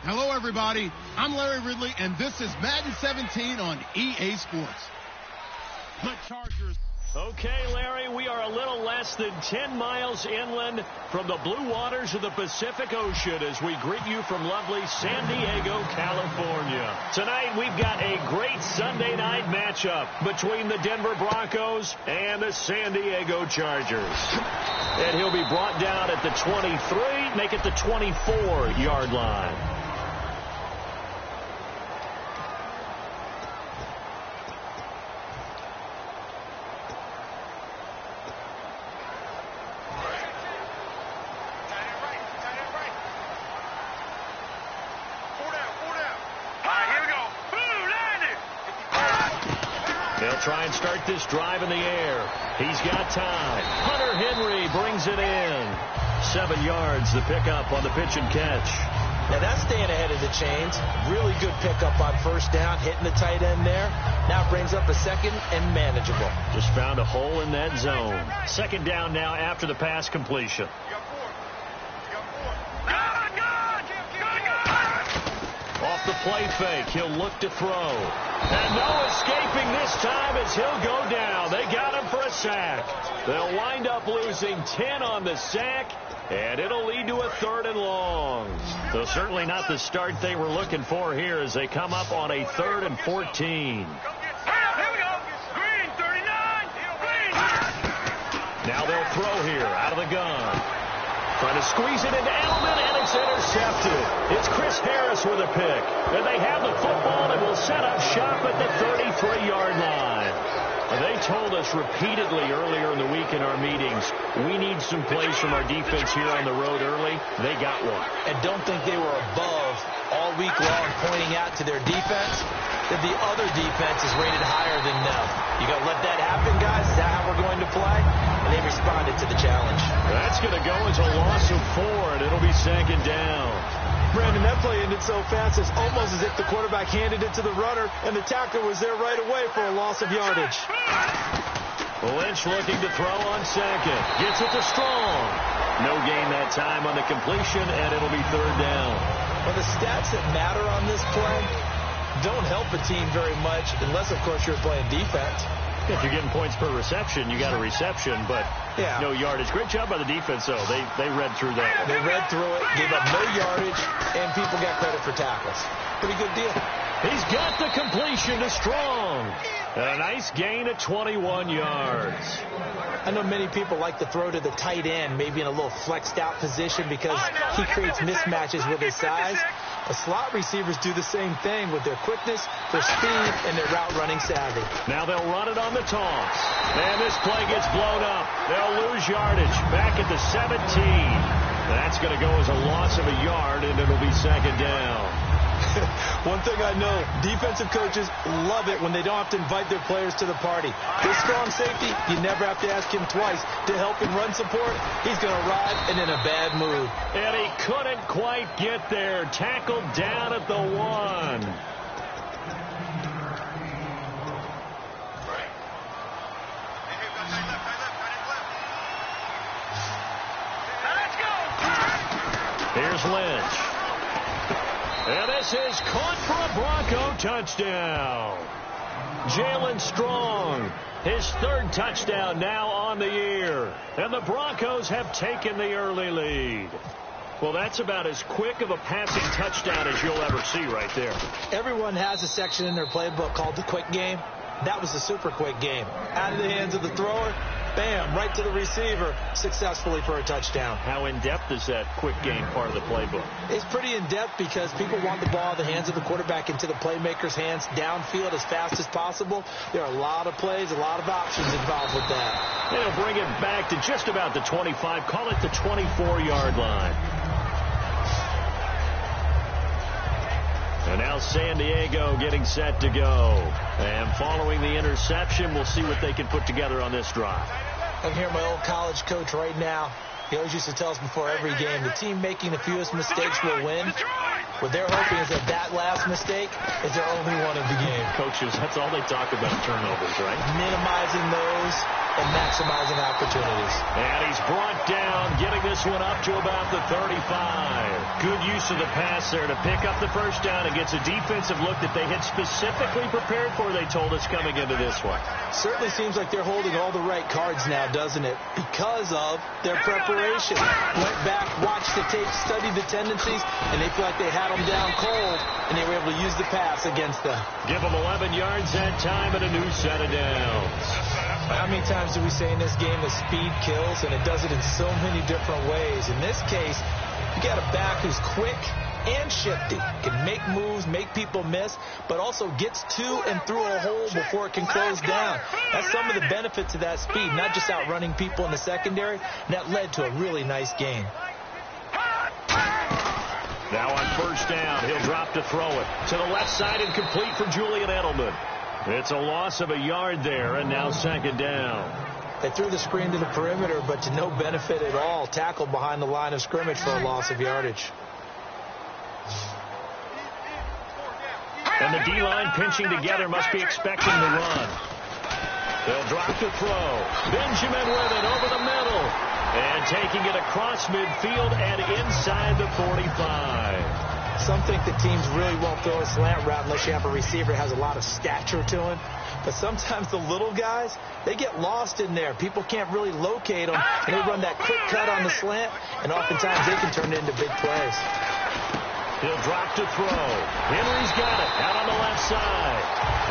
Hello, everybody. I'm Larry Ridley, and this is Madden 17 on EA Sports. The Chargers. Okay, Larry, we are a little less than 10 miles inland from the blue waters of the Pacific Ocean as we greet you from lovely San Diego, California. Tonight, we've got a great Sunday night matchup between the Denver Broncos and the San Diego Chargers. And he'll be brought down at the 23, make it the 24-yard line. They'll try and start this drive in the air. He's got time. Hunter Henry brings it in. 7 yards, the pickup on the pitch and catch. Now that's staying ahead of the chains. Really good pickup on first down, hitting the tight end there. Now brings up a second and manageable. Just found a hole in that zone. Second down now after the pass completion. Off the play fake, he'll look to throw. And no escaping this time as he'll go down. They got him for a sack. They'll wind up losing 10 on the sack, and it'll lead to a 3rd and long. So certainly not the start they were looking for here as they come up on a 3rd and 14. Here we go. Green, 39. Green. Now they'll throw here out of the gun. Trying to squeeze it into Edelman, and it's intercepted. It's Chris Harris with a pick. And they have the football and will set up shop at the 33-yard line. They told us repeatedly earlier in the week in our meetings, we need some plays from our defense here on the road early. They got one. And don't think they were above all week long pointing out to their defense that the other defense is rated higher than them. You got to let that happen, guys. Is that how we're going to play? And they responded to the challenge. That's going to go as a loss of 4, and it'll be 2nd down. Brandon, that play ended so fast, it's almost as if the quarterback handed it to the runner, and the tackler was there right away for a loss of yardage. Lynch looking to throw on second. Gets it to Strong. No gain that time on the completion, and it'll be 3rd down. Well, the stats that matter on this play don't help a team very much unless, of course, you're playing defense. If you're getting points per reception, you got a reception, but no yardage. Great job by the defense, though. They read through that one. They read through it, gave up no yardage, and people got credit for tackles. Pretty good deal. He's got the completion to Strong. A nice gain of 21 yards. I know many people like to throw to the tight end, maybe in a little flexed out position because he creates mismatches with his size. The slot receivers do the same thing with their quickness, their speed, and their route running savvy. Now they'll run it on the toss. And this play gets blown up. They'll lose yardage back at the 17. That's going to go as a loss of a yard, and it'll be 2nd down. One thing I know, defensive coaches love it when they don't have to invite their players to the party. This strong safety, you never have to ask him twice to help in run support. He's going to ride and in a bad mood. And he couldn't quite get there. Tackled down at the 1. Here's Lynch. And this is caught for a Bronco touchdown. Jalen Strong, his 3rd touchdown now on the year. And the Broncos have taken the early lead. Well, that's about as quick of a passing touchdown as you'll ever see right there. Everyone has a section in their playbook called the quick game. That was a super quick game. Out of the hands of the thrower, bam, right to the receiver, successfully for a touchdown. How in-depth is that quick game part of the playbook? It's pretty in-depth because people want the ball in the hands of the quarterback into the playmaker's hands downfield as fast as possible. There are a lot of plays, a lot of options involved with that. And he'll bring it back to just about the 25, call it the 24-yard line. And now San Diego getting set to go. And following the interception, we'll see what they can put together on this drive. I'm here, my old college coach right now. He always used to tell us before every game, the team making the fewest mistakes will win. What they're hoping is that last mistake is their only one of the game. Coaches, that's all they talk about, turnovers, right? Minimizing those, and maximizing opportunities. And he's brought down, getting this one up to about the 35. Good use of the pass there to pick up the first down. It gets a defensive look that they had specifically prepared for, they told us, coming into this one. Certainly seems like they're holding all the right cards now, doesn't it? Because of their preparation. Went back, watched the tape, studied the tendencies, and they feel like they had them down cold, and they were able to use the pass against them. Give them 11 yards that time and a new set of downs. How many times do we say in this game that speed kills, and it does it in so many different ways? In this case, you got a back who's quick and shifty, can make moves, make people miss, but also gets to and through a hole before it can close down. That's some of the benefits of that speed, not just outrunning people in the secondary, and that led to a really nice gain. Now on first down, he'll drop to throw it. To the left side and complete for Julian Edelman. It's a loss of a yard there, and now second down. They threw the screen to the perimeter, but to no benefit at all. Tackled behind the line of scrimmage for a loss of yardage. And the D-line pinching together, must be expecting the run. They'll drop to throw. Benjamin with it over the middle. And taking it across midfield and inside the 45. Some think the teams really won't throw a slant route unless you have a receiver that has a lot of stature to him. But sometimes the little guys, they get lost in there. People can't really locate them, and they run that quick cut on the slant, and oftentimes they can turn it into big plays. He'll drop to throw. Henry's got it out on the left side.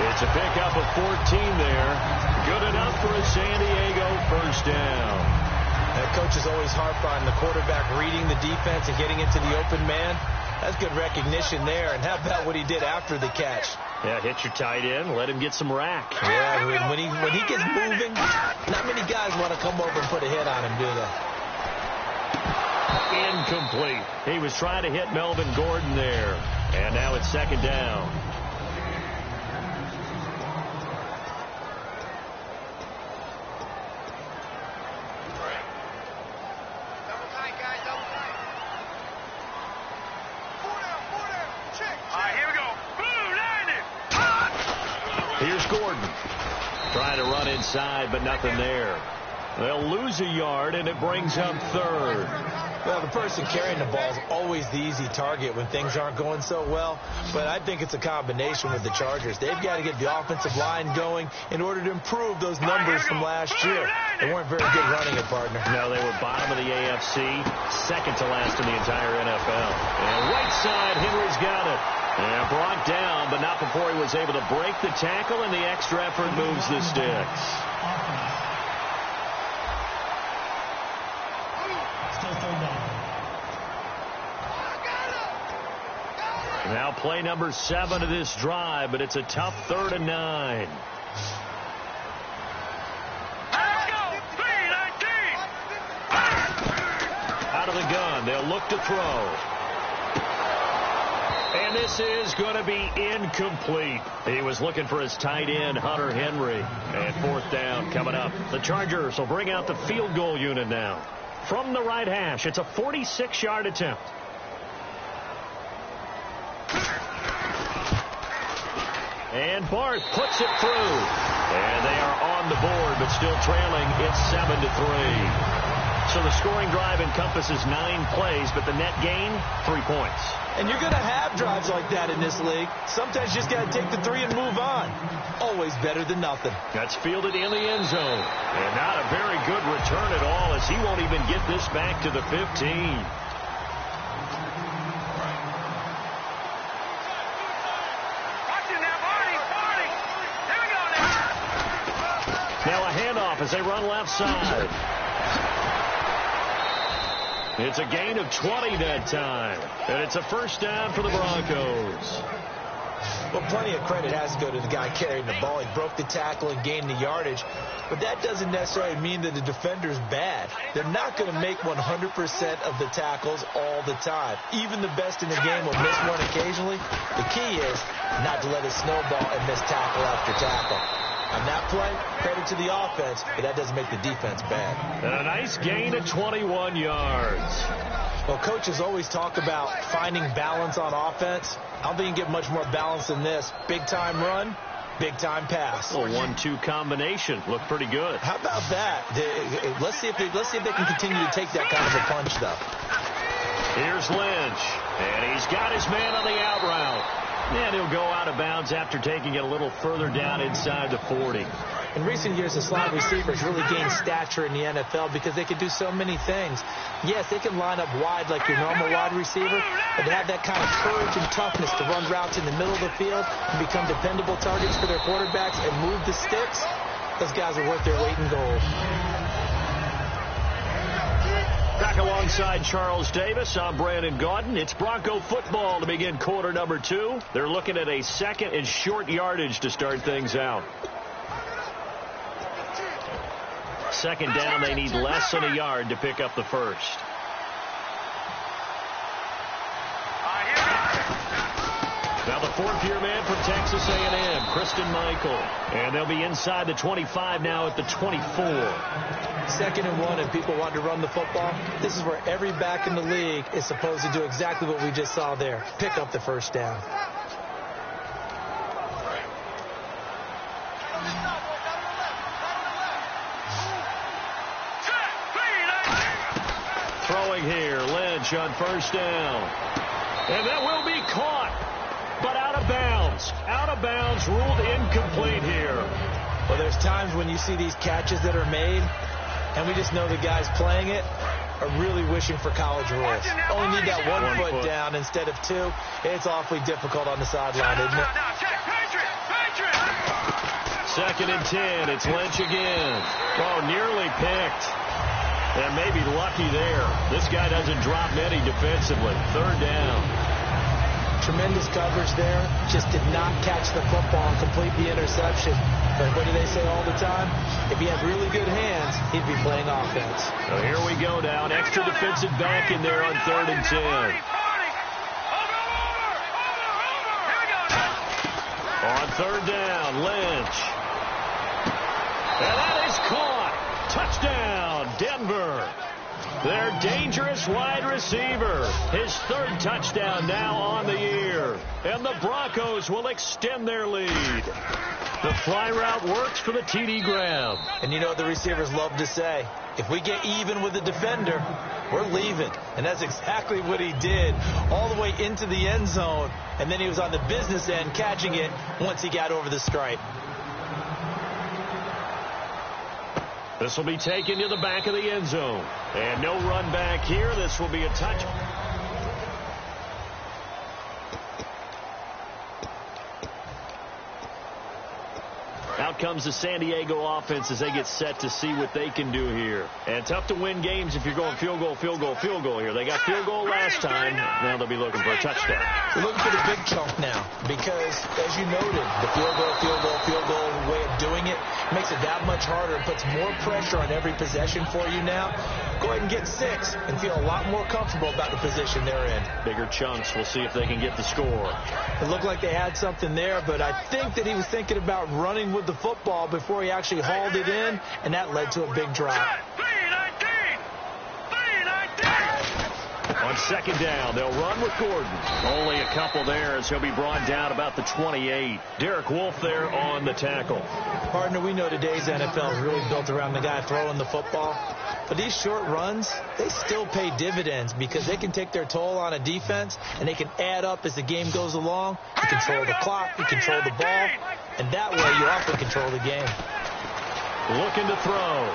It's a pickup of 14 there. Good enough for a San Diego first down. That coach is always harp on the quarterback reading the defense and getting into the open man. That's good recognition there. And how about what he did after the catch? Yeah, hit your tight end, let him get some rack. Yeah, when he gets moving, not many guys want to come over and put a hit on him, do they? Incomplete. He was trying to hit Melvin Gordon there. And now it's second down. Here's Gordon. Trying to run inside, but nothing there. They'll lose a yard, and it brings up third. Well, the person carrying the ball is always the easy target when things aren't going so well. But I think it's a combination with the Chargers. They've got to get the offensive line going in order to improve those numbers from last year. They weren't very good running it, partner. No, they were bottom of the AFC, second to last in the entire NFL. And right side, Henry's got it. And brought down, but not before he was able to break the tackle, and the extra effort moves the sticks. Now play number 7 of this drive, but it's a tough 3rd and 9. Out of the gun, they'll look to throw. And this is going to be incomplete. He was looking for his tight end, Hunter Henry. And 4th down coming up. The Chargers will bring out the field goal unit now. From the right hash, it's a 46-yard attempt. And Barth puts it through. And they are on the board, but still trailing. It's 7-3. So the scoring drive encompasses 9 plays, but the net gain, 3 points. And you're going to have drives like that in this league. Sometimes you just got to take the 3 and move on. Always better than nothing. That's fielded in the end zone. And not a very good return at all, as he won't even get this back to the 15. Now a handoff as they run left side. It's a gain of 20 that time. And it's a first down for the Broncos. Well, plenty of credit has to go to the guy carrying the ball. He broke the tackle and gained the yardage. But that doesn't necessarily mean that the defender's bad. They're not going to make 100% of the tackles all the time. Even the best in the game will miss one occasionally. The key is not to let it snowball and miss tackle after tackle. On that play, credit to the offense, but that doesn't make the defense bad. And a nice gain of 21 yards. Well, coaches always talk about finding balance on offense. I don't think you can get much more balance than this. Big-time run, Big-time pass. A 1-2 combination. Looked pretty good. How about that? Let's see if they can continue to take that kind of a punch, though. Here's Lynch, and he's got his man on the out route. And he'll go out of bounds after taking it a little further down inside the 40. In recent years, the slot receivers really gained stature in the NFL because they can do so many things. Yes, they can line up wide like your normal wide receiver, but they have that kind of courage and toughness to run routes in the middle of the field and become dependable targets for their quarterbacks and move the sticks. Those guys are worth their weight in gold. Back alongside Charles Davis, I'm Brandon Gaudin. It's Bronco football to begin quarter number 2. They're looking at a second and short yardage to start things out. Second down, they need less than a yard to pick up the first. Now the fourth-year man from Texas A&M, Christian Michael. And they'll be inside the 25 now at the 24. Second and 1, and people want to run the football. This is where every back in the league is supposed to do exactly what we just saw there. Pick up the first down. Throwing here, Lynch on first down. And that will be caught, but out of bounds. Out of bounds, ruled incomplete here. Well, there's times when you see these catches that are made, and we just know the guys playing it are really wishing for college rules. Only need that one foot down instead of 2. It's awfully difficult on the sideline, isn't it? Second and 10. It's Lynch again. Oh, nearly picked. And maybe lucky there. This guy doesn't drop many defensively. Third down. Tremendous coverage there. Just did not catch the football and complete the interception. But what do they say all the time? If he had really good hands, he'd be playing offense. So here we go now. An extra defensive back in there on third and 10. On third down, Lynch. And that is caught. Touchdown, Denver. Their dangerous wide receiver. His third touchdown now on the year. And the Broncos will extend their lead. The fly route works for the TD grab. And you know what the receivers love to say? If we get even with the defender, we're leaving. And that's exactly what he did, all the way into the end zone. And then he was on the business end catching it once he got over the stripe. This will be taken to the back of the end zone. And no run back here. This will be a touch. Out comes the San Diego offense as they get set to see what they can do here. And tough to win games if you're going field goal, field goal, field goal here. They got field goal last time. Now they'll be looking for a touchdown. We're looking for the big chunk now because, as you noted, the field goal way of doing it makes it that much harder and puts more pressure on every possession for you now. Go ahead and get 6 and feel a lot more comfortable about the position they're in. Bigger chunks. We'll see if they can get the score. It looked like they had something there, but I think that he was thinking about running with the football before he actually hauled it in, and that led to a big drop. On second down, they'll run with Gordon. Only a couple there as he'll be brought down about the 28. Derek Wolfe there on the tackle. Partner, we know today's NFL is really built around the guy throwing the football. But these short runs, they still pay dividends because they can take their toll on a defense and they can add up as the game goes along. You control the clock, you control the ball, and that way you often control the game. Looking to throw.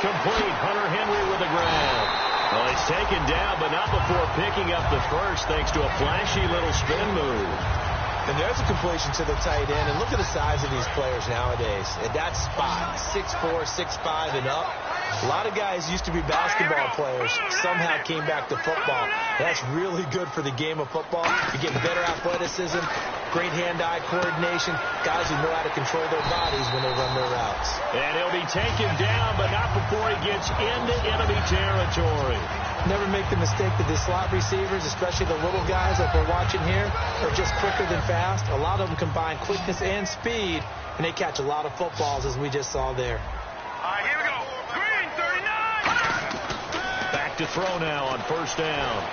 Complete. Hunter Henry with a grab. Well, he's taken down, but not before picking up the first thanks to a flashy little spin move. And there's a completion to the tight end. And look at the size of these players nowadays. At that spot, 6'4", 6'5", and up. A lot of guys used to be basketball players, somehow came back to football. That's really good for the game of football. You get better athleticism, great hand-eye coordination, guys who know how to control their bodies when they run their routes. And he'll be taken down, but not before he gets into enemy territory. Never make the mistake that the slot receivers, especially the little guys like we're watching here, are just quicker than fast. A lot of them combine quickness and speed, and they catch a lot of footballs, as we just saw there. All right, here we go. Green, 39. Back to throw now on first down.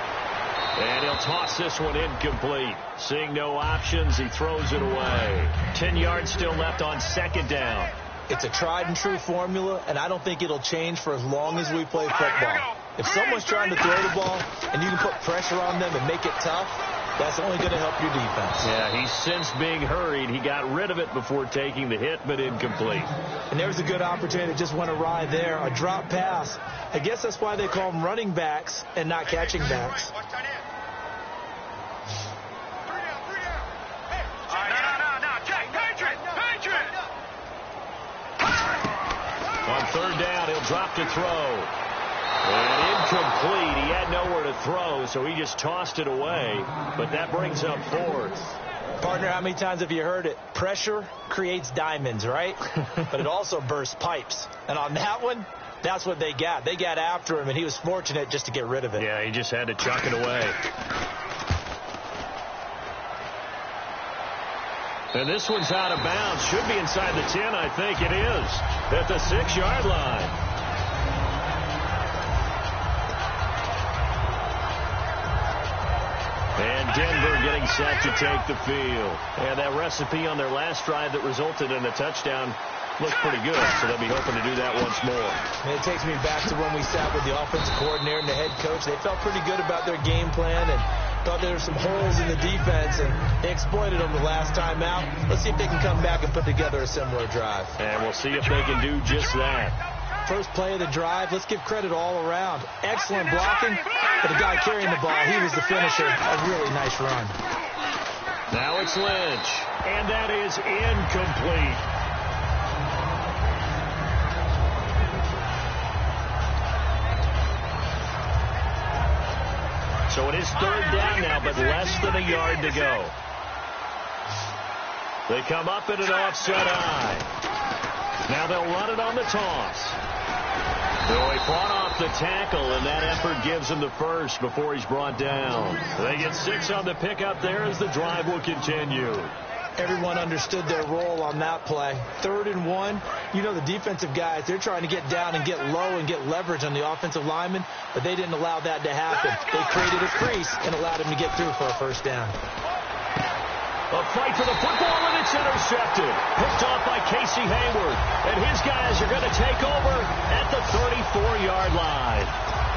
And he'll toss this one incomplete. Seeing no options, he throws it away. 10 yards still left on second down. It's a tried-and-true formula, and I don't think it'll change for as long as we play football. If someone's trying to throw the ball and you can put pressure on them and make it tough, that's only going to help your defense. Yeah, he's sensed being hurried. He got rid of it before taking the hit, but incomplete. And there's a good opportunity that just went awry there. A drop pass. I guess that's why they call them running backs and not catching backs. On third down, he'll drop to throw. And incomplete. He had nowhere to throw, so he just tossed it away. But that brings up fourth. Partner, how many times have you heard it? Pressure creates diamonds, right? But it also bursts pipes. And on that one, that's what they got. They got after him, and he was fortunate just to get rid of it. Yeah, he just had to chuck it away. And this one's out of bounds. Should be inside the 10, I think it is. At the 6-yard line. And Denver getting set to take the field. And that recipe on their last drive that resulted in a touchdown looked pretty good, so they'll be hoping to do that once more. And it takes me back to when we sat with the offensive coordinator and the head coach. They felt pretty good about their game plan and thought there were some holes in the defense, and they exploited them the last time out. Let's see if they can come back and put together a similar drive. And we'll see if they can do just that. First play of the drive, let's give credit all around. Excellent blocking, but the guy carrying the ball, he was the finisher. A really nice run. Now it's Lynch, and that is incomplete. So it is third down now, but less than a yard to go. They come up in an offset eye. Now they'll run it on the toss. So he fought off the tackle, and that effort gives him the first before he's brought down. They get 6 on the pickup there as the drive will continue. Everyone understood their role on that play. 3rd and 1. You know the defensive guys, they're trying to get down and get low and get leverage on the offensive lineman, but they didn't allow that to happen. They created a crease and allowed him to get through for a first down. A fight for the football, and it's intercepted. Picked off by Casey Hayward. And his guys are going to take over at the 34-yard line.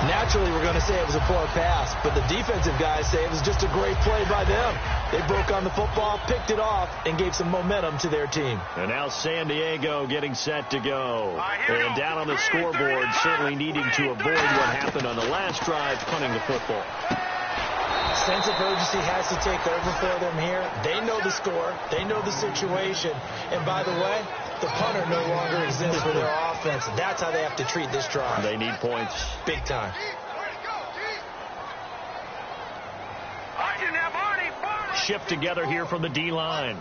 Naturally, we're going to say it was a poor pass, but the defensive guys say it was just a great play by them. They broke on the football, picked it off, and gave some momentum to their team. And now San Diego getting set to go. And down on the scoreboard, certainly needing to avoid what happened on the last drive, punting the football. Sense of urgency has to take over for them here. They know the score. They know the situation. And by the way, the punter no longer exists for their offense. That's how they have to treat this drive. They need points. Big time. Shift together here from the D-line.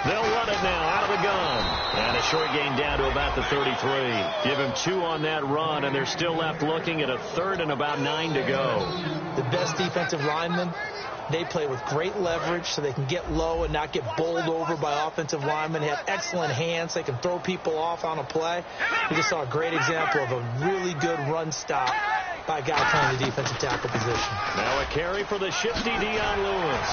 They'll run it now out of the gun. And a short gain down to about the 33. Give him 2 on that run, and they're still left looking at a 3rd and about 9 to go. The best defensive linemen, they play with great leverage so they can get low and not get bowled over by offensive linemen. They have excellent hands. They can throw people off on a play. We just saw a great example of a really good run stop by a guy playing the defensive tackle position. Now a carry for the shifty Dion Lewis.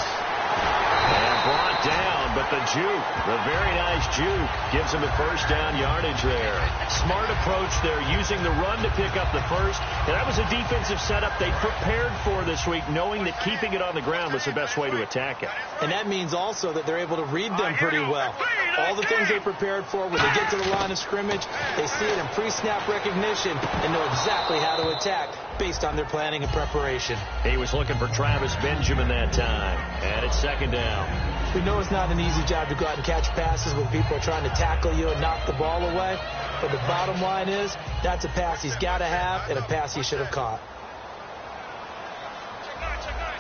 And brought down, but the juke, the very nice juke, gives him the first down yardage there. Smart approach there, using the run to pick up the first. And that was a defensive setup they prepared for this week, knowing that keeping it on the ground was the best way to attack it. And that means also that they're able to read them pretty well. All the things they prepared for, when they get to the line of scrimmage, they see it in pre-snap recognition and know exactly how to attack based on their planning and preparation. He was looking for Travis Benjamin that time. And it's second down. We know it's not an easy job to go out and catch passes when people are trying to tackle you and knock the ball away. But the bottom line is, that's a pass he's got to have and a pass he should have caught.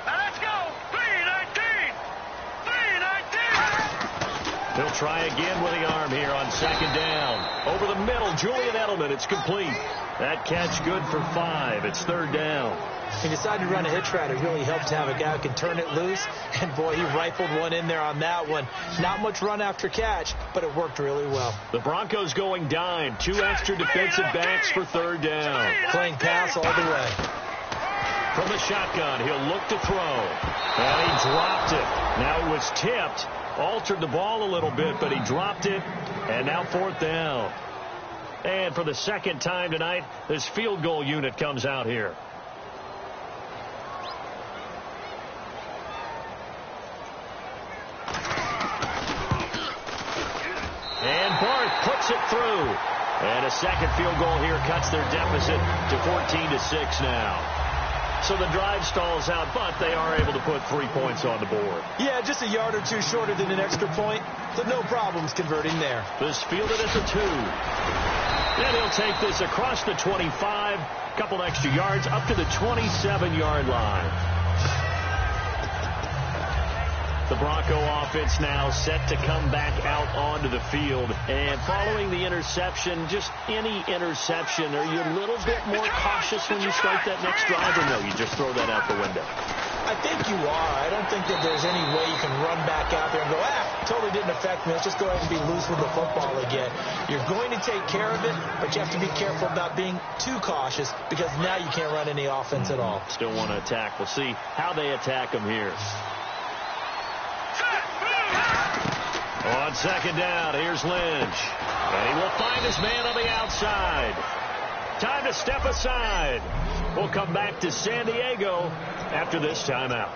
Let's go. 3-19. He'll try again with the arm here on second down. Over the middle, Julian Edelman. It's complete. That catch good for 5. It's third down. He decided to run a hitch route. It really helped to have a guy who can turn it loose. And, boy, he rifled one in there on that one. Not much run after catch, but it worked really well. The Broncos going dime. 2 extra defensive backs for third down. Playing pass all the way. From the shotgun, he'll look to throw. And he dropped it. Now it was tipped. Altered the ball a little bit, but he dropped it. And now fourth down. And for the second time tonight, this field goal unit comes out here. And Barth puts it through. And a second field goal here cuts their deficit to 14-6 now. So the drive stalls out, but they are able to put 3 points on the board. Yeah, just a yard or two shorter than an extra point, but no problems converting there. This fielded at the 2. And he'll take this across the 25, couple extra yards up to the 27-yard line. The Bronco offense now set to come back out onto the field. And following the interception, just any interception, are you a little bit more cautious when you start that next drive, or no, you just throw that out the window? I think you are. I don't think that there's any way you can run back out there and go, totally didn't affect me. Let's just go ahead and be loose with the football again. You're going to take care of it, but you have to be careful about being too cautious because now you can't run any offense at all. Still want to attack. We'll see how they attack them here. On second down, here's Lynch. And he will find his man on the outside. Time to step aside. We'll come back to San Diego after this timeout.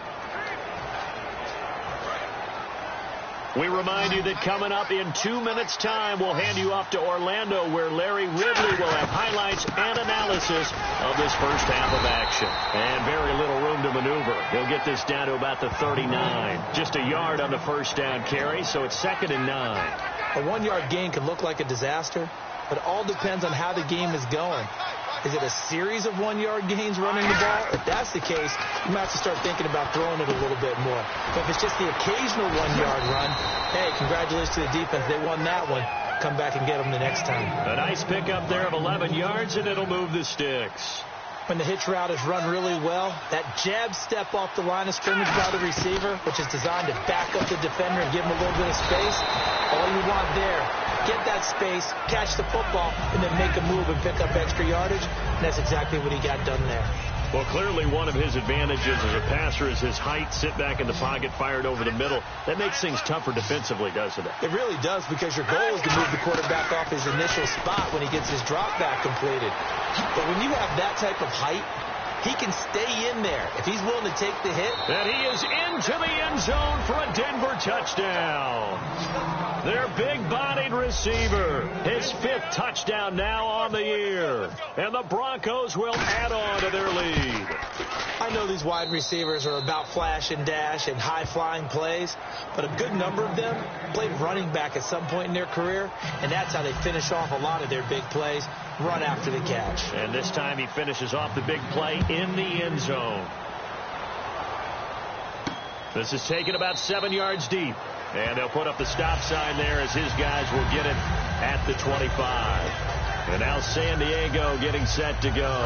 We remind you that coming up in 2 minutes' time, we'll hand you off to Orlando, where Larry Ridley will have highlights and analysis of this first half of action. And very little room to maneuver. He'll get this down to about the 39. Just a yard on the first down carry, so it's 2nd and 9. A 1-yard gain can look like a disaster, but it all depends on how the game is going. Is it a series of 1-yard gains running the ball? If that's the case, you might have to start thinking about throwing it a little bit more. But if it's just the occasional 1-yard run, hey, congratulations to the defense. They won that one. Come back and get them the next time. A nice pickup there of 11 yards, and it'll move the sticks. When the hitch route is run really well, that jab step off the line of scrimmage by the receiver, which is designed to back up the defender and give him a little bit of space, all you want there, get that space, catch the football, and then make a move and pick up extra yardage, and that's exactly what he got done there. Well, clearly one of his advantages as a passer is his height, sit back in the pocket, fired over the middle. That makes things tougher defensively, doesn't it? It really does, because your goal is to move the quarterback off his initial spot when he gets his drop back completed. But when you have that type of height, he can stay in there if he's willing to take the hit. And he is into the end zone for a Denver touchdown. Their big-bodied receiver, his 5th touchdown now on the year. And the Broncos will add on to their lead. I know these wide receivers are about flash and dash and high-flying plays, but a good number of them played running back at some point in their career, and that's how they finish off a lot of their big plays, run after the catch. And this time he finishes off the big play in the end zone. This is taken about 7 yards deep. And they'll put up the stop sign there as his guys will get it at the 25. And now San Diego getting set to go.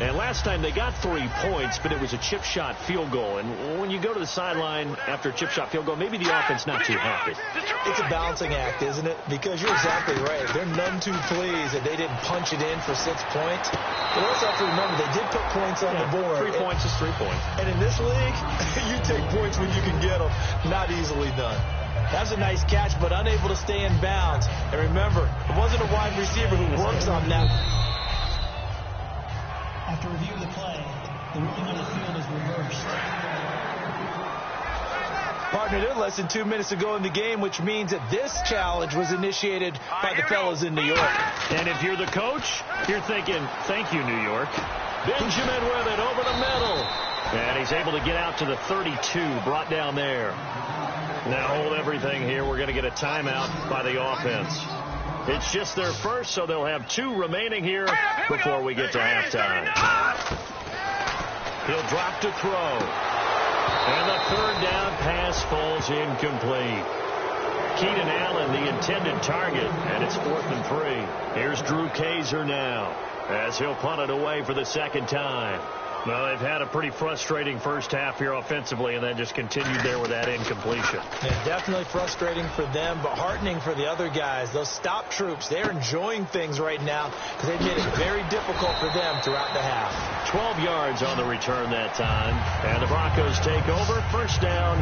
And last time they got 3 points, but it was a chip shot field goal. And when you go to the sideline after a chip shot field goal, maybe the offense not too happy. It's a balancing act, isn't it? Because you're exactly right. They're none too pleased that they didn't punch it in for 6 points. But also have to remember, they did put points on the board. 3 points is 3 points. And in this league, you take points when you can get them. Not easily done. That's a nice catch, but unable to stay in bounds. And remember, it wasn't a wide receiver who works on that. After review of the play, the ruling on the field is reversed. Partner, they're less than 2 minutes to go in the game, which means that this challenge was initiated by the fellas in New York. And if you're the coach, you're thinking, thank you, New York. Benjamin with it over the middle. And he's able to get out to the 32, brought down there. Now hold everything here. We're going to get a timeout by the offense. It's just their first, so they'll have 2 remaining here before we get to halftime. He'll drop to throw. And the 3rd down pass falls incomplete. Keenan Allen, the intended target, and it's 4th and 3. Here's Drew Kaiser now, as he'll punt it away for the second time. Well, they've had a pretty frustrating first half here offensively, and then just continued there with that incompletion. Yeah, definitely frustrating for them, but heartening for the other guys. Those stop troops, they're enjoying things right now because they've made it very difficult for them throughout the half. 12 yards on the return that time, and the Broncos take over. First down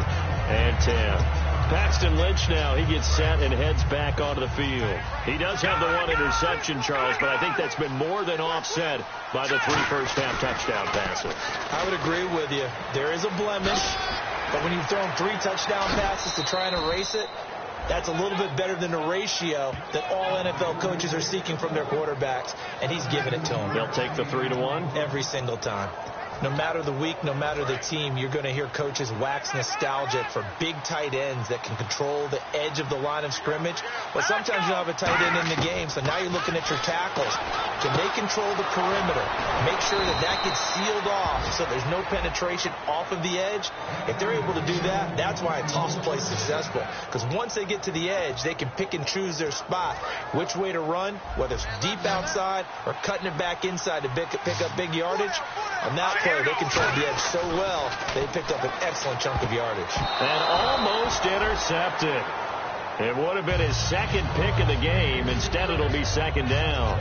and 10. Paxton Lynch now, he gets set and heads back onto the field. He does have the one interception, Charles, but I think that's been more than offset by the 3 first-half touchdown passes. I would agree with you. There is a blemish, but when you've thrown 3 touchdown passes to try and erase it, that's a little bit better than the ratio that all NFL coaches are seeking from their quarterbacks, and he's giving it to them. They'll take the 3-1? Every single time. No matter the week, no matter the team, you're going to hear coaches wax nostalgic for big tight ends that can control the edge of the line of scrimmage. But sometimes you don't have a tight end in the game, so now you're looking at your tackles. Can they control the perimeter? Make sure that that gets sealed off so there's no penetration off of the edge. If they're able to do that, that's why a toss play is successful. Because once they get to the edge, they can pick and choose their spot, which way to run, whether it's deep outside or cutting it back inside to pick up big yardage. On that play, they controlled the edge so well, they picked up an excellent chunk of yardage. And almost intercepted. It would have been his second pick of the game. Instead, it'll be second down.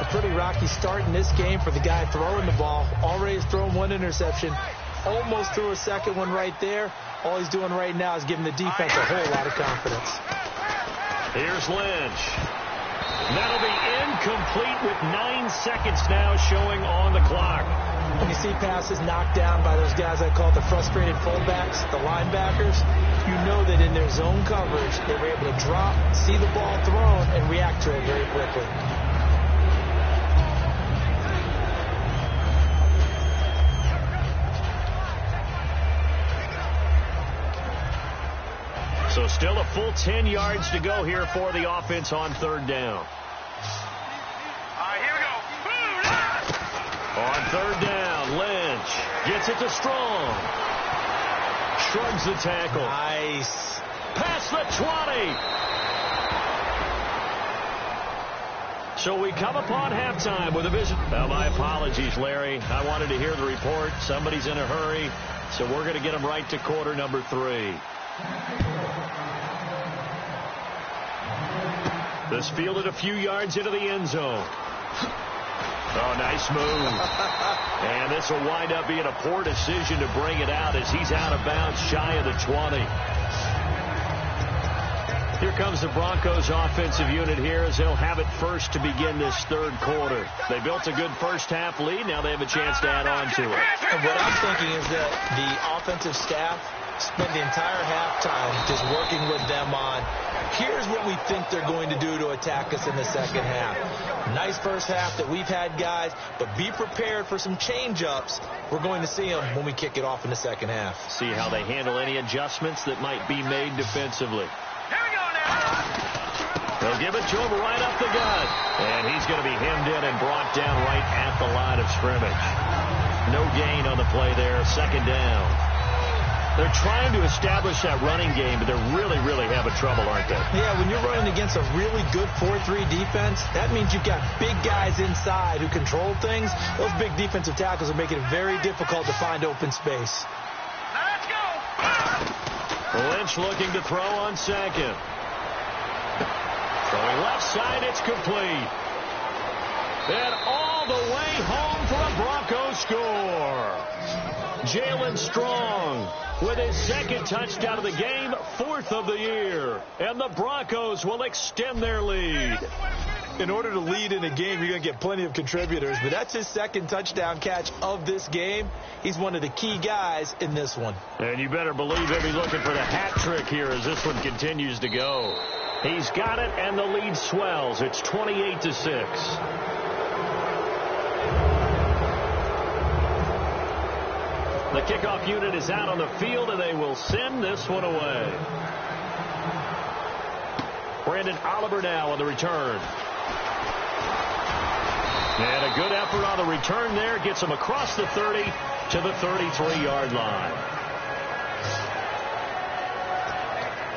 A pretty rocky start in this game for the guy throwing the ball. Already has thrown 1 interception. Almost threw a second one right there. All he's doing right now is giving the defense a whole lot of confidence. Here's Lynch. That'll be incomplete with 9 seconds now showing on the clock. When you see passes knocked down by those guys I call the frustrated fullbacks, the linebackers, you know that in their zone coverage, they were able to drop, see the ball thrown, and react to it very quickly. So still a full 10 yards to go here for the offense on 3rd down. Here we go. On 3rd down, Lynch gets it to Strong. Shrugs the tackle. Nice. Past the 20. So we come upon halftime with a visit. Well, my apologies, Larry. I wanted to hear the report. Somebody's in a hurry, so we're going to get them right to quarter number 3. This fielded a few yards into the end zone. Oh, nice move. And this will wind up being a poor decision to bring it out as he's out of bounds shy of the 20. Here comes the Broncos offensive unit here as they'll have it first to begin this 3rd quarter. They built a good first-half lead. Now they have a chance to add on to it. And what I'm thinking is that the offensive staff spent the entire halftime just working with them on, here's what we think they're going to do to attack us in the second half. Nice first half that we've had, guys, but be prepared for some change-ups. We're going to see them when we kick it off in the second half. See how they handle any adjustments that might be made defensively. Here we go now. They'll give it to him right up the gut. And he's going to be hemmed in and brought down right at the line of scrimmage. No gain on the play there. Second down. They're trying to establish that running game, but they're really, really having trouble, aren't they? Yeah, when you're running against a really good 4-3 defense, that means you've got big guys inside who control things. Those big defensive tackles are making it very difficult to find open space. Now let's go. Lynch looking to throw on second. Throwing left side, it's complete. And all the way home for a Broncos score. Jalen Strong with his second touchdown of the game, 4th of the year. And the Broncos will extend their lead. In order to lead in a game, you're going to get plenty of contributors, but that's his second touchdown catch of this game. He's one of the key guys in this one. And you better believe he'll be looking for the hat trick here as this one continues to go. He's got it, and the lead swells. It's 28-6. The kickoff unit is out on the field, and they will send this one away. Brandon Oliver now on the return. And a good effort on the return there. Gets him across the 30 to the 33-yard line.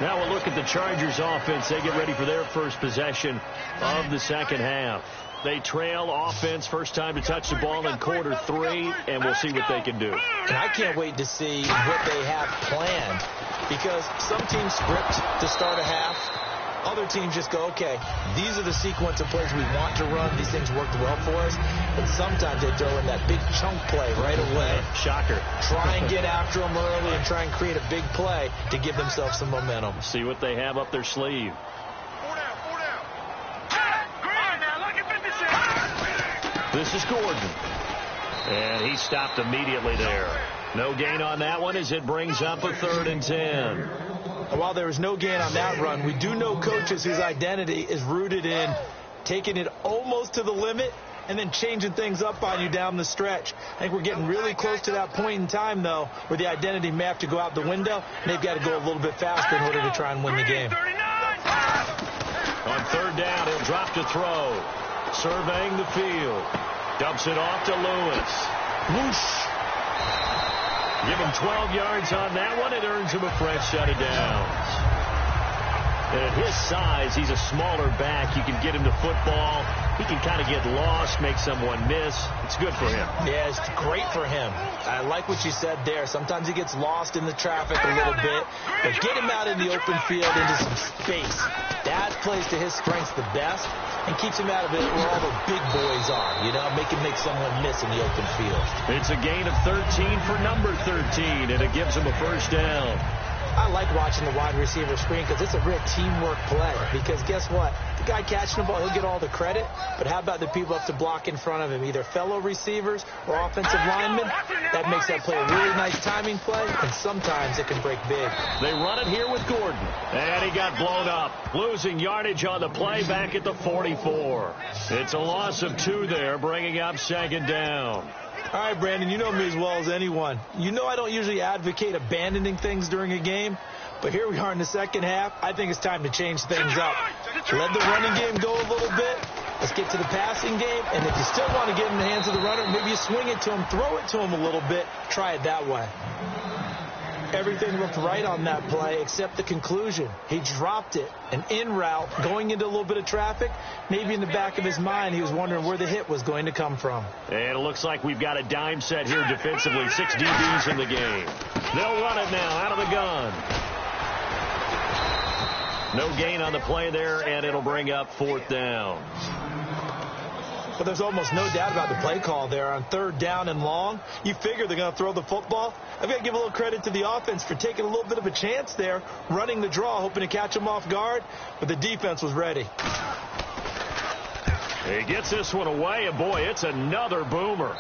Now we'll look at the Chargers offense. They get ready for their first possession of the second half. They trail offense, first time to touch the ball in quarter 3, and we'll see what they can do. And I can't wait to see what they have planned, because some teams script to start a half. Other teams just go, okay, these are the sequence of plays we want to run. These things worked well for us. But sometimes they throw in that big chunk play right away. Shocker. Try and get after them early and try and create a big play to give themselves some momentum. See what they have up their sleeve. This is Gordon. And he stopped immediately there. No gain on that one as it brings up a 3rd and 10. While there was no gain on that run, we do know coaches whose identity is rooted in taking it almost to the limit and then changing things up on you down the stretch. I think we're getting really close to that point in time, though, where the identity may have to go out the window, and they've got to go a little bit faster in order to try and win the game. On 3rd down, he'll drop to throw. Surveying the field. Dumps it off to Lewis. Whoosh. Give him 12 yards on that one. It earns him a fresh set of downs. And at his size, he's a smaller back. You can get him the football. He can kind of get lost, make someone miss. It's good for him. Yeah, it's great for him. I like what you said there. Sometimes he gets lost in the traffic a little bit. But get him out in the open field into some space. That plays to his strengths the best and keeps him out of it where all the big boys are. You know, make someone miss in the open field. It's a gain of 13 for number 13, and it gives him a first down. I like watching the wide receiver screen because it's a real teamwork play. Because guess what? The guy catching the ball, he'll get all the credit. But how about the people up to block in front of him, either fellow receivers or offensive linemen? That makes that play a really nice timing play, and sometimes it can break big. They run it here with Gordon. And he got blown up. Losing yardage on the play back at the 44. It's a loss of 2 there, bringing up 2nd down. All right, Brandon, you know me as well as anyone. You know I don't usually advocate abandoning things during a game, but here we are in the second half. I think it's time to change things up. Let the running game go a little bit. Let's get to the passing game, and if you still want to get in the hands of the runner, maybe you swing it to him, throw it to him a little bit, try it that way. Everything looked right on that play except the conclusion. He dropped it, an in route, going into a little bit of traffic. Maybe in the back of his mind, he was wondering where the hit was going to come from. And it looks like we've got a dime set here defensively. 6 DBs in the game. They'll run it now out of the gun. No gain on the play there, and it'll bring up 4th down. But there's almost no doubt about the play call there on 3rd down and long. You figure they're going to throw the football. I've got to give a little credit to the offense for taking a little bit of a chance there, running the draw, hoping to catch them off guard, but the defense was ready. He gets this one away, and boy, it's another boomer.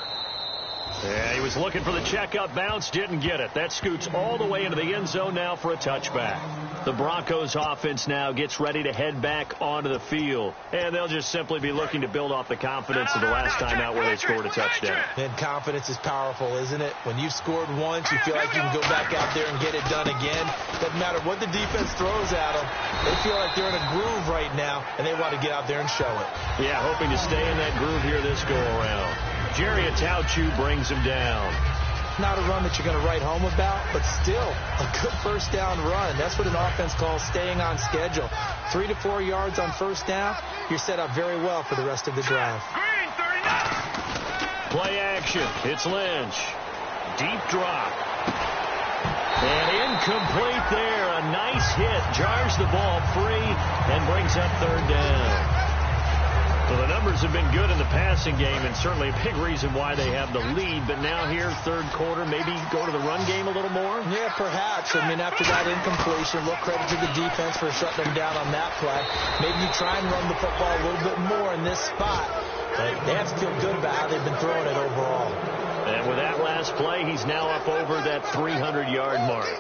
Yeah, he was looking for the checkup bounce, didn't get it. That scoots all the way into the end zone now for a touchback. The Broncos offense now gets ready to head back onto the field, and they'll just simply be looking to build off the confidence of the last time out where they scored a touchdown. And confidence is powerful, isn't it? When you've scored once, you feel like you can go back out there and get it done again. Doesn't matter what the defense throws at them. They feel like they're in a groove right now, and they want to get out there and show it. Yeah, hoping to stay in that groove here this go-around. Jerry Atauchu brings him down. Not a run that you're going to write home about, but still a good first down run. That's what an offense calls staying on schedule. 3 to 4 yards on first down, you're set up very well for the rest of the drive. Play action. It's Lynch. Deep drop. And incomplete there. A nice hit. Jars the ball free and brings up 3rd down. Well, the numbers have been good in the passing game, and certainly a big reason why they have the lead. But now here, 3rd quarter, maybe go to the run game a little more? Yeah, perhaps. I mean, after that incompletion, look credit to the defense for shutting them down on that play. Maybe you try and run the football a little bit more in this spot. But they have to feel good about how they've been throwing it overall. And with that last play, he's now up over that 300-yard mark.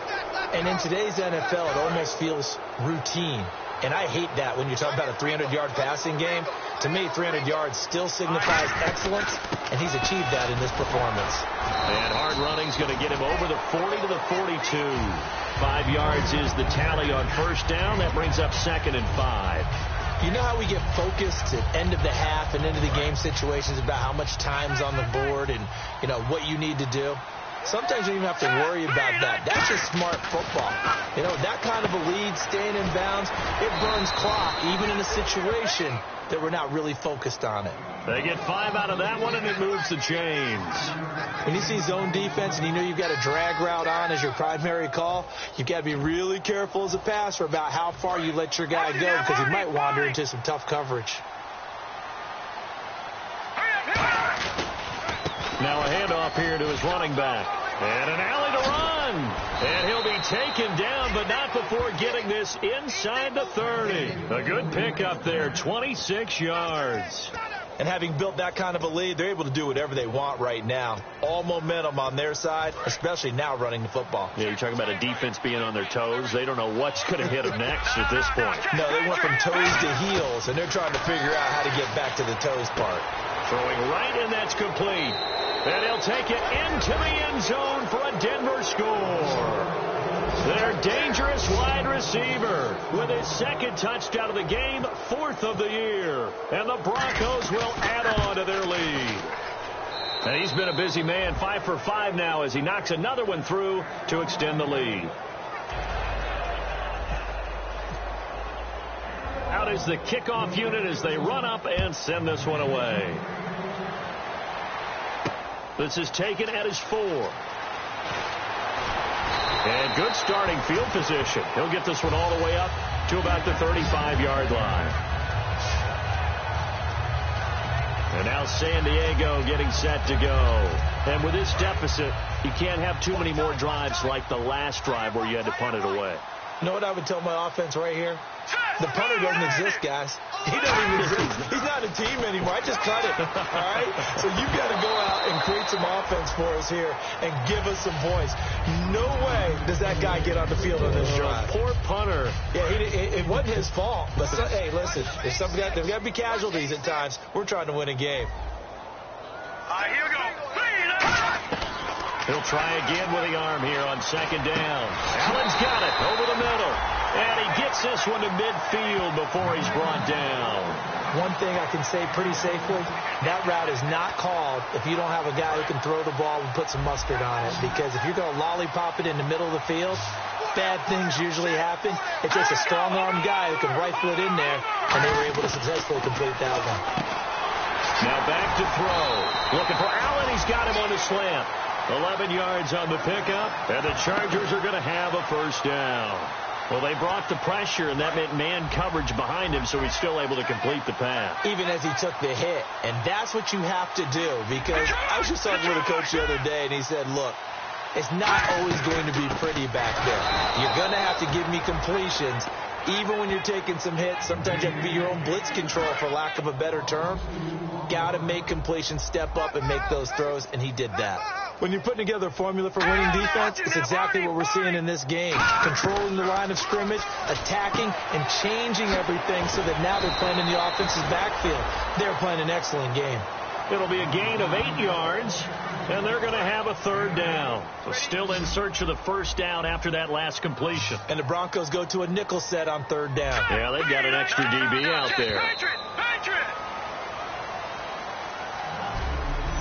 And in today's NFL, it almost feels routine. And I hate that when you talk about a 300-yard passing game. To me, 300 yards still signifies excellence, and he's achieved that in this performance. And hard running's going to get him over the 40 to the 42. 5 yards is the tally on first down. That brings up 2nd and 5. You know how we get focused at end of the half and into the game situations about how much time's on the board and, you know, what you need to do? sometimes you don't even have to worry about that. That's just smart football. You know, that kind of a lead, staying in bounds, it burns clock, even in a situation that we're not really focused on it. They get 5 out of that one, and it moves the chains. When you see zone defense and you know you've got a drag route on as your primary call, you've got to be really careful as a passer about how far you let your guy go, because he might wander into some tough coverage. Now a handoff here to his running back. And an alley to run. And he'll be taken down, but not before getting this inside the 30. A good pickup there, 26 yards. And having built that kind of a lead, they're able to do whatever they want right now. All momentum on their side, especially now running the football. Yeah, you're talking about a defense being on their toes. They don't know what's going to hit them next at this point. No, they went from toes to heels, and they're trying to figure out how to get back to the toes part. Throwing right, and that's complete. And he'll take it into the end zone for a Denver score. Their dangerous wide receiver with his second touchdown of the game, 4th of the year. And the Broncos will add on to their lead. And he's been a busy man, 5 for 5 now as he knocks another one through to extend the lead. Out is the kickoff unit as they run up and send this one away. This is taken at his 4. And good starting field position. He'll get this one all the way up to about the 35-yard line. And now San Diego getting set to go. And with this deficit, you can't have too many more drives like the last drive where you had to punt it away. You know what I would tell my offense right here? The punter doesn't exist, guys. He doesn't even exist. He's not a team anymore. I just cut it, all right? So you've got to go out and create some offense for us here and give us some points. No way does that guy get on the field on this drive. Poor punter. Yeah, it wasn't his fault. But, hey, listen, there's got to be casualties at times. We're trying to win a game. Here we go. He'll try again with the arm here on 2nd down. Allen's got it over the middle. And he gets this one to midfield before he's brought down. One thing I can say pretty safely, that route is not called if you don't have a guy who can throw the ball and put some mustard on it. Because if you're going to lollipop it in the middle of the field, bad things usually happen. It takes a strong-armed guy who can rifle it in there, and they were able to successfully complete that one. Now back to throw. Looking for Allen. He's got him on the slant. 11 yards on the pickup, and the Chargers are going to have a 1st down. Well, they brought the pressure, and that meant man coverage behind him, so he's still able to complete the pass. Even as he took the hit, and that's what you have to do, because I was just talking with a coach the other day, and he said, look, it's not always going to be pretty back there. You're going to have to give me completions. Even when you're taking some hits, sometimes you have to be your own blitz control, for lack of a better term. Got to make completions, step up, and make those throws, and he did that. When you're putting together a formula for winning defense, it's exactly what we're seeing in this game. Controlling the line of scrimmage, attacking, and changing everything so that now they're playing in the offense's backfield. They're playing an excellent game. It'll be a gain of 8 yards, and they're going to have a 3rd down. So still in search of the 1st down after that last completion. And the Broncos go to a nickel set on 3rd down. Yeah, they've got an extra DB out there.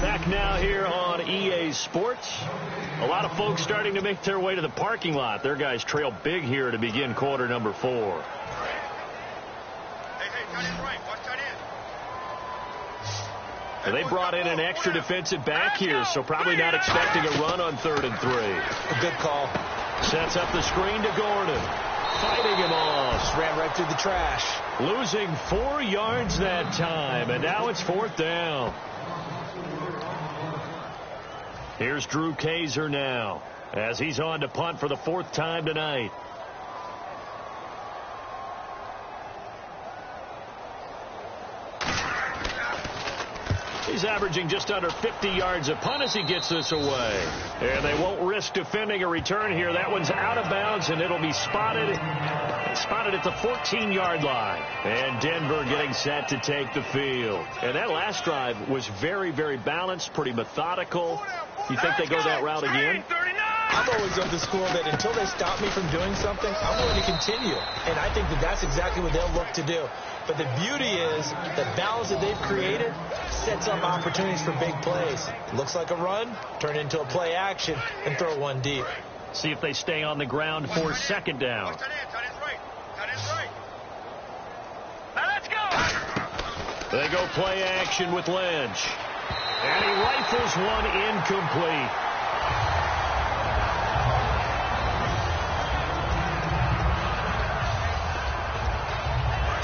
Back now here on EA Sports. A lot of folks starting to make their way to the parking lot. Their guys trail big here to begin quarter number 4. Hey, tight end right. Watch tight end. They brought in an extra defensive back here, so probably not expecting a run on 3rd and 3. A good call. Sets up the screen to Gordon. Fighting him off. Just ran right through the trash. Losing 4 yards that time, and now it's 4th down. Here's Drew Kaiser now as he's on to punt for the 4th time tonight. He's averaging just under 50 yards a punt as he gets this away. And they won't risk defending a return here. That one's out of bounds, and it'll be spotted at the 14-yard line. And Denver getting set to take the field. And that last drive was very, very balanced, pretty methodical. You think they go that route again? I'm always of the school that until they stop me from doing something, I'm going to continue. And I think that that's exactly what they'll look to do. But the beauty is the balance that they've created sets up opportunities for big plays. Looks like a run, turn into a play action, and throw one deep. See if they stay on the ground for second down. Let's go. They go play action with Lynch. And he rifles one incomplete.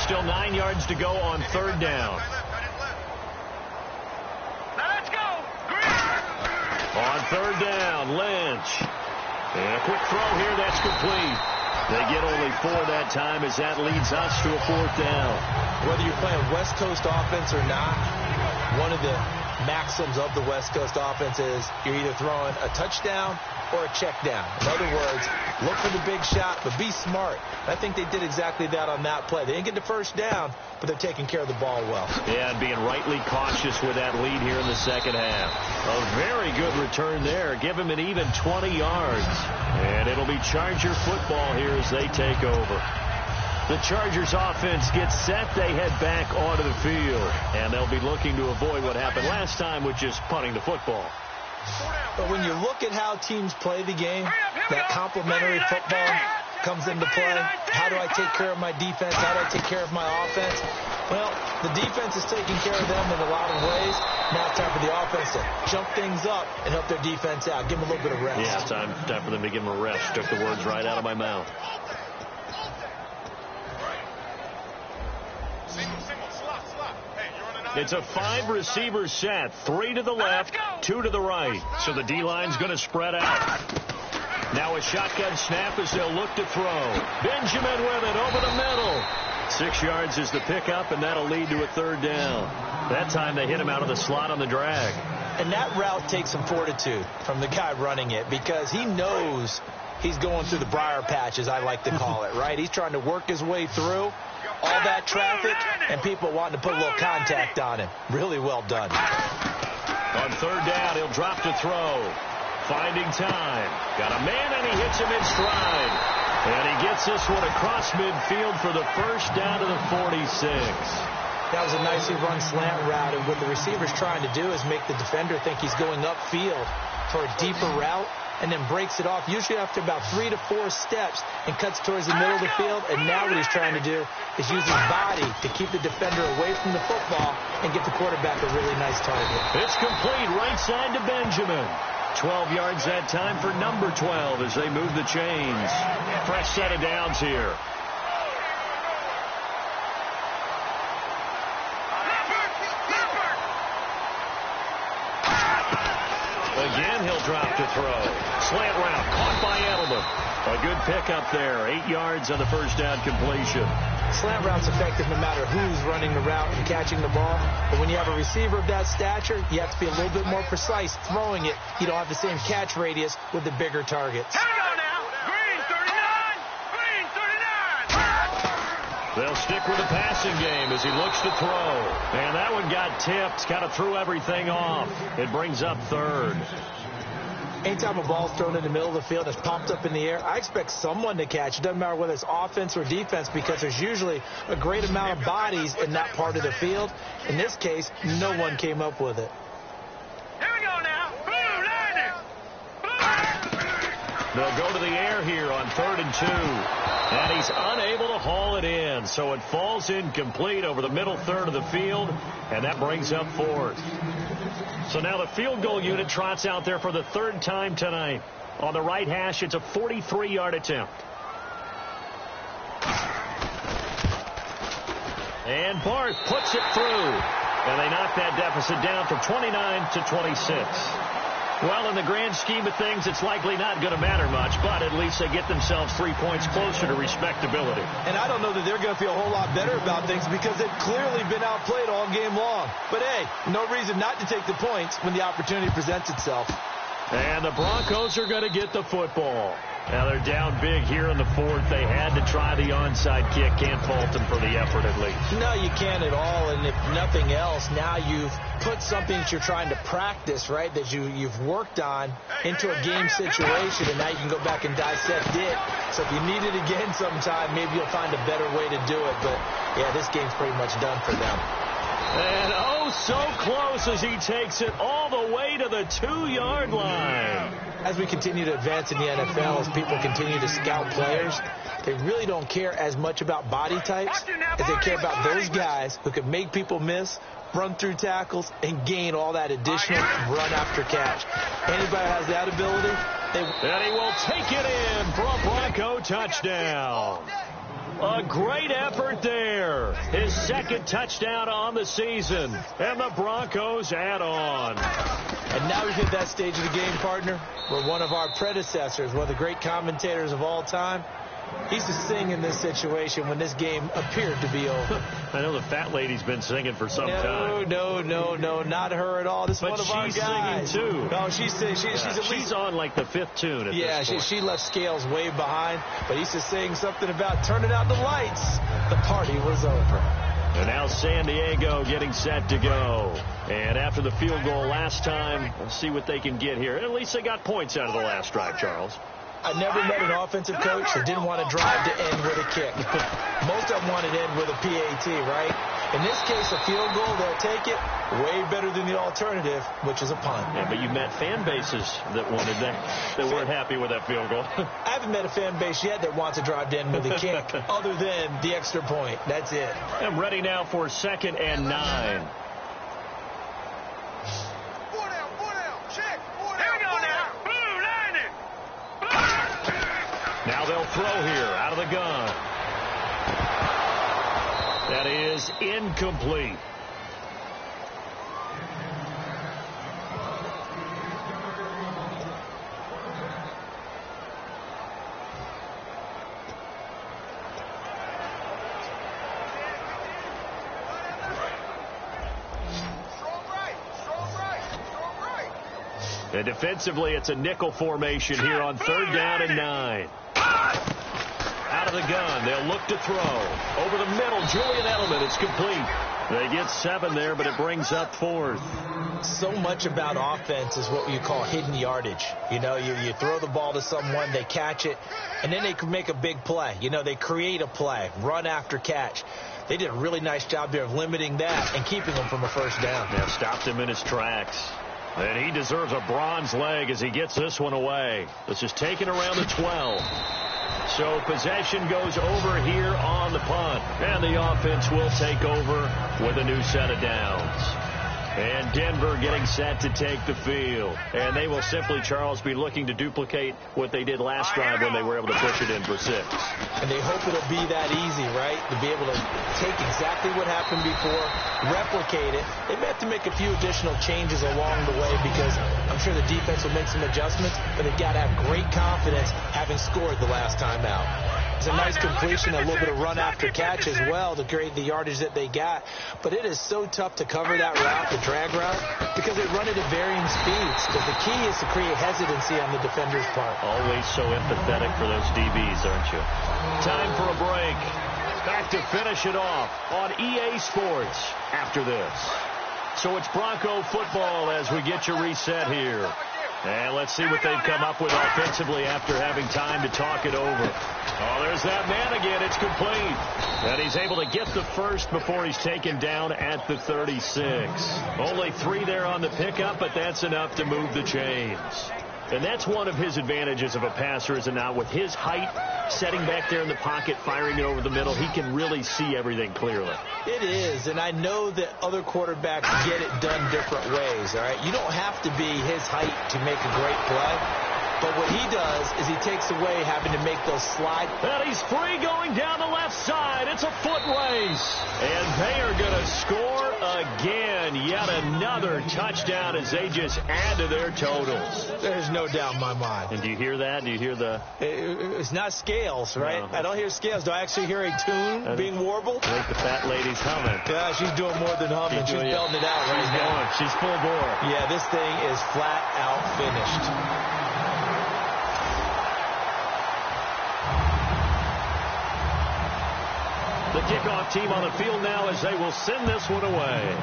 Still 9 yards to go on third down. Let's go. On third down, Lynch. And a quick throw here, that's complete. They get only 4 that time as that leads us to a fourth down. Whether you're playing West Coast offense or not, one of the maxims of the West Coast offense is you're either throwing a touchdown or a check down. In other words, look for the big shot, but be smart. I think they did exactly that on that play. They didn't get the first down, but they're taking care of the ball well. Yeah, and being rightly cautious with that lead here in the second half. A very good return there. Give him an even 20 yards. And it'll be Charger football here as they take over. The Chargers offense gets set. They head back onto the field. And they'll be looking to avoid what happened last time, which is punting the football. But when you look at how teams play the game, that complementary football comes into play. How do I take care of my defense? How do I take care of my offense? Well, the defense is taking care of them in a lot of ways. Now it's time for the offense to jump things up and help their defense out. Give them a little bit of rest. Yeah, time for them to give them a rest. Took the words right out of my mouth. It's a 5-receiver set. 3 to the left, 2 to the right. So the D-line's going to spread out. Now a shotgun snap as they'll look to throw. Benjamin with it over the middle. 6 yards is the pickup, and that'll lead to a third down. That time they hit him out of the slot on the drag. And that route takes some fortitude from the guy running it because he knows he's going through the briar patch, as I like to call it, right? He's trying to work his way through all that traffic and people wanting to put a little contact on him. Really well done. On third down, he'll drop to throw. Finding time. Got a man, and he hits him in stride. And he gets this one across midfield for the first down to the 46. That was a nicely run slant route, and what the receiver's trying to do is make the defender think he's going upfield for a deeper route, and then breaks it off, usually after about 3 to 4 steps, and cuts towards the middle of the field. And now what he's trying to do is use his body to keep the defender away from the football and get the quarterback a really nice target. It's complete right side to Benjamin. 12 yards that time for number 12 as they move the chains. Fresh set of downs here. Again, he'll drop to throw. Slant route caught by Edelman. A good pickup there. 8 yards on the first down completion. Slant route's effective no matter who's running the route and catching the ball. But when you have a receiver of that stature, you have to be a little bit more precise throwing it. You don't have the same catch radius with the bigger targets. Here we go now. Green 39. Green 39. They'll stick with the passing game as he looks to throw. And that one got tipped. Kind of threw everything off. It brings up third. Anytime a ball's thrown in the middle of the field, it's popped up in the air, I expect someone to catch. It doesn't matter whether it's offense or defense because there's usually a great amount of bodies in that part of the field. In this case, no one came up with it. Here we go now. Blue landing. They'll go to the air here on 3rd and 2. And he's unable to haul it in. So it falls incomplete over the middle third of the field. And that brings up 4th. So now the field goal unit trots out there for the 3rd time tonight. On the right hash, it's a 43-yard attempt. And Barth puts it through. And they knock that deficit down from 29 to 26. Well, in the grand scheme of things, it's likely not going to matter much, but at least they get themselves 3 points closer to respectability. And I don't know that they're going to feel a whole lot better about things because they've clearly been outplayed all game long. But, hey, no reason not to take the points when the opportunity presents itself. And the Broncos are going to get the football. Now they're down big here in the fourth. They had to try the onside kick. Can't fault them for the effort at least. No, you can't at all. And if nothing else, now you've put something that you're trying to practice, right, that you've worked on into a game situation, and now you can go back and dissect it. So if you need it again sometime, maybe you'll find a better way to do it. But, yeah, this game's pretty much done for them. And oh, so close as he takes it all the way to the 2-yard line. As we continue to advance in the NFL, as people continue to scout players, they really don't care as much about body types as they care about those guys who can make people miss, run through tackles, and gain all that additional run after catch. Anybody has that ability, and he will take it in for a Bronco touchdown. A great effort there. His second touchdown on the season. And the Broncos add on. And now we've hit that stage of the game, partner, where one of our predecessors, one of the great commentators of all time, he used to sing in this situation when this game appeared to be over. I know the fat lady's been singing for some time. No, not her at all. This is one of our guys. But she's singing, too. No, she's on like the fifth tune at this point. She left Scales way behind, but he used to sing something about turning out the lights. The party was over. And now San Diego getting set to go. And after the field goal last time, we'll see what they can get here. At least they got points out of the last drive, Charles. I never met an offensive coach that didn't want to drive to end with a kick. Most of them wanted to end with a PAT, right? In this case, a field goal, they'll take it. Way better than the alternative, which is a punt. Yeah, but you met fan bases that wanted that weren't happy with that field goal. I haven't met a fan base yet that wants to drive to end with a kick other than the extra point. That's it. I'm ready now for 2nd and 9. Now they'll throw here out of the gun. That is incomplete. And defensively, it's a nickel formation here on 3rd down and 9. Out of the gun. They'll look to throw. Over the middle, Julian Edelman. It's complete. They get 7 there, but it brings up 4th. So much about offense is what you call hidden yardage. You know, you throw the ball to someone, they catch it, and then they can make a big play. You know, they create a play, run after catch. They did a really nice job there of limiting that and keeping them from a first down. Yeah, stopped him in his tracks. And he deserves a bronze leg as he gets this one away. This is taken around the 12. So possession goes over here on the punt. And the offense will take over with a new set of downs. And Denver getting set to take the field. And they will simply, Charles, be looking to duplicate what they did last drive when they were able to push it in for 6. And they hope it'll be that easy, right? To be able to take exactly what happened before, replicate it. They may have to make a few additional changes along the way because I'm sure the defense will make some adjustments, but they've got to have great confidence having scored the last time out. It's a nice completion, a little bit of run after catch as well to create the yardage that they got. But it is so tough to cover that route, the drag route, because they run it at varying speeds. But the key is to create hesitancy on the defender's part. Always so empathetic for those DBs, aren't you? Time for a break. Back to finish it off on EA Sports after this. So it's Bronco football as we get you reset here. And let's see what they've come up with offensively after having time to talk it over. Oh, there's that man again. It's complete. And he's able to get the first before he's taken down at the 36. Only 3 there on the pickup, but that's enough to move the chains. And that's one of his advantages of a passer, is it not? With his height, setting back there in the pocket, firing it over the middle, he can really see everything clearly. It is, and I know that other quarterbacks get it done different ways, all right? You don't have to be his height to make a great play. But what he does is he takes away having to make those slide. And he's free going down the left side. It's a foot race. And they are going to score again. Yet another touchdown as they just add to their totals. There's no doubt in my mind. And do you hear that? Do you hear the... It's not scales, right? No. I don't hear scales. Do I actually hear a tune being warbled? I think the fat lady's humming. Yeah, she's doing more than humming. She's belting it out right now. She's full bore. Yeah, this thing is flat out finished. The kickoff team on the field now as they will send this one away.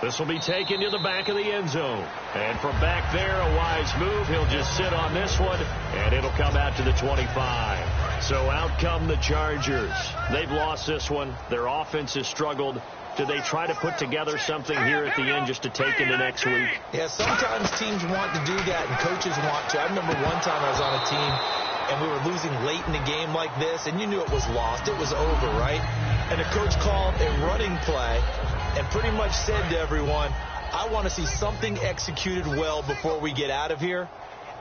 This will be taken to the back of the end zone. And from back there, a wise move. He'll just sit on this one, and it'll come out to the 25. So out come the Chargers. They've lost this one. Their offense has struggled. Do they try to put together something here at the end just to take into next week? Yeah, sometimes teams want to do that, and coaches want to. I remember one time I was on a team, and we were losing late in the game like this, and you knew it was lost. It was over, right? And the coach called a running play and pretty much said to everyone, I want to see something executed well before we get out of here.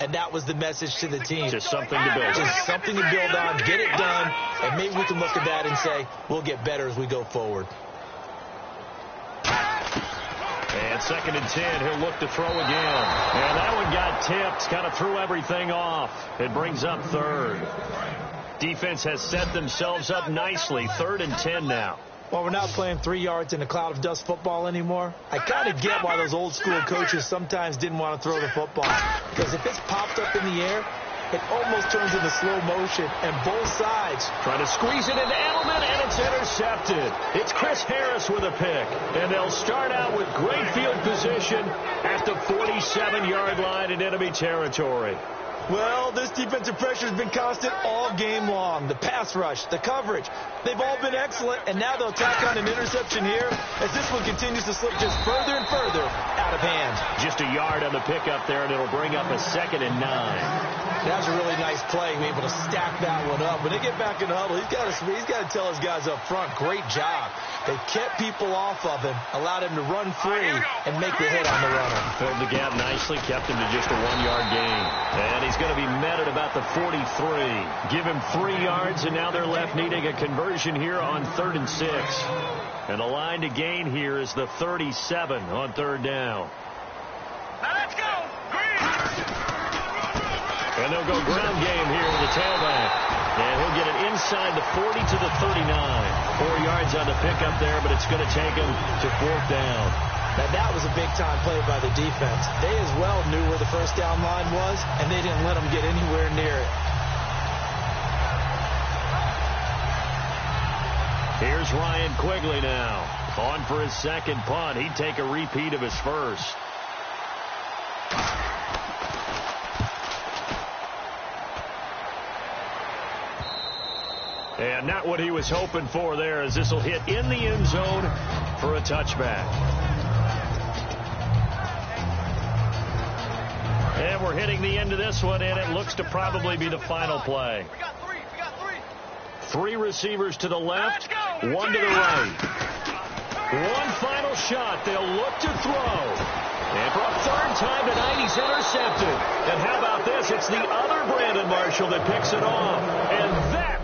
And that was the message to the team. Just something to build on. Just something to build on, get it done, and maybe we can look at that and say, we'll get better as we go forward. And 2nd and 10, he'll look to throw again. And that one got tipped, kind of threw everything off. It brings up 3rd. Defense has set themselves up nicely. 3rd and 10 now. Well, we're not playing 3 yards in a cloud of dust football anymore. I kind of get why those old school coaches sometimes didn't want to throw the football. Because if it's popped up in the air, it almost turns into slow motion, and both sides trying to squeeze it into Edelman, and it's intercepted. It's Chris Harris with a pick, and they'll start out with great field position at the 47-yard line in enemy territory. Well, this defensive pressure has been constant all game long. The pass rush, the coverage, they've all been excellent, and now they'll tack on an interception here as this one continues to slip just further and further out of hand. Just a yard on the pickup there, and it'll bring up a 2nd and 9. That was a really nice play, being able to stack that one up. When they get back in the huddle, he's got to tell his guys up front, great job. They kept people off of him, allowed him to run free, and make the hit on the runner. Filled the gap nicely, kept him to just a 1-yard gain. And he's going to be met at about the 43. Give him 3 yards, and now they're left needing a conversion here on 3rd and 6. And the line to gain here is the 37 on 3rd down. Now let's go. Green. And they'll go ground game here with the tailback. And he'll get it inside the 40 to the 39. 4 yards on the pickup there, but it's going to take him to 4th down. Now, that was a big-time play by the defense. They as well knew where the first down line was, and they didn't let them get anywhere near it. Here's Ryan Quigley now. On for his 2nd punt. He'd take a repeat of his first. And not what he was hoping for there, as this will hit in the end zone for a touchback. And we're hitting the end of this one, and it looks to probably be the final play. We got 3. 3 receivers to the left, 1 to the right. One final shot. They'll look to throw. And for a 3rd time tonight, he's intercepted. And how about this? It's the other Brandon Marshall that picks it off. And that